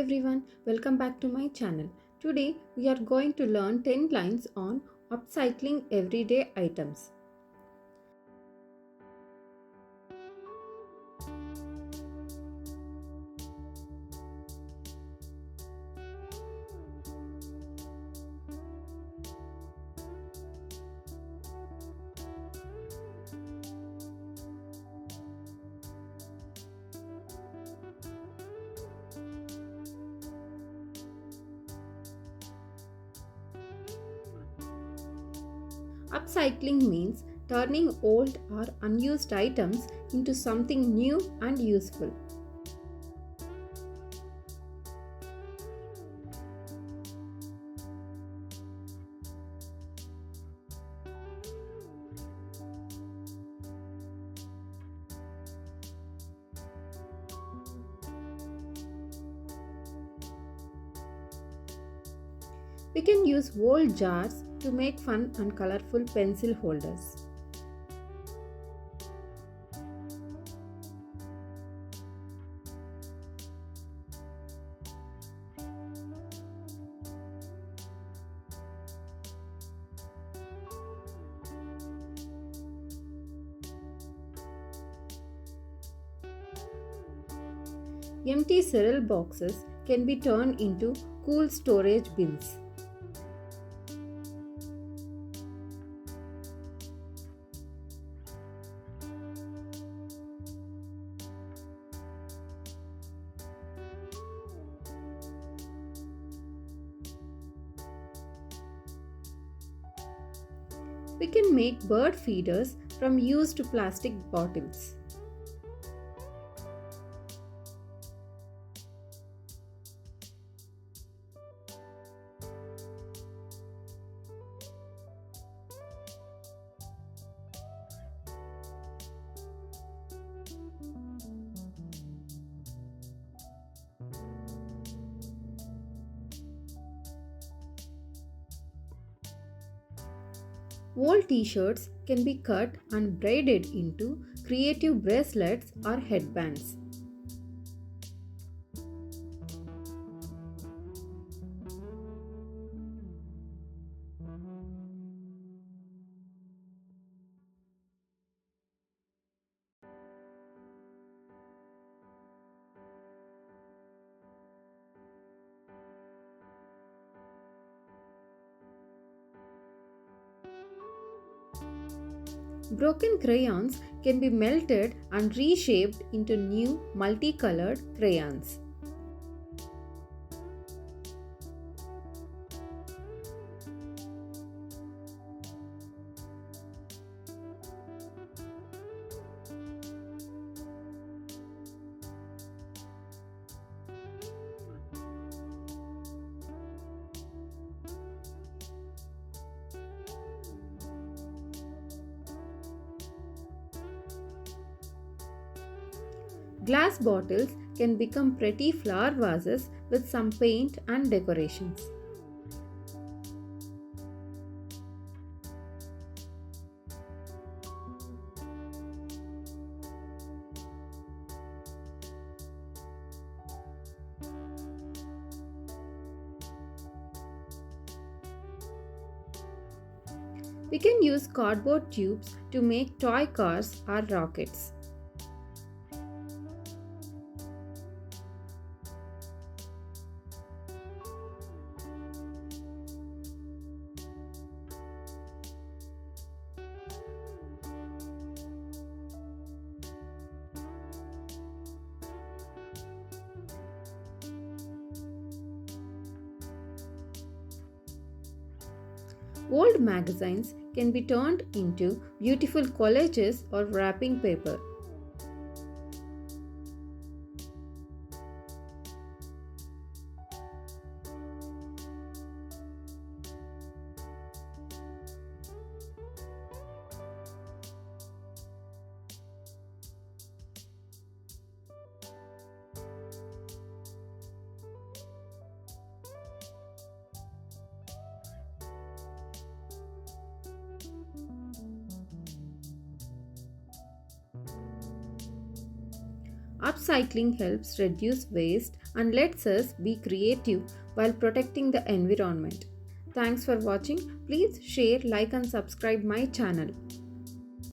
everyone, welcome back to my channel. Today we are going to learn 10 lines on upcycling everyday items. Upcycling means turning old or unused items into something new and useful. We can use old jars to make fun and colorful pencil holders. Empty cereal boxes can be turned into cool storage bins. We can make bird feeders from used plastic bottles. Old t-shirts can be cut and braided into creative bracelets or headbands. Broken crayons can be melted and reshaped into new multicolored crayons. Glass bottles can become pretty flower vases with some paint and decorations. We can use cardboard tubes to make toy cars or rockets. Old magazines can be turned into beautiful collages or wrapping paper. Upcycling helps reduce waste and lets us be creative while protecting the environment. Thanks for watching. Please share, like and subscribe my channel.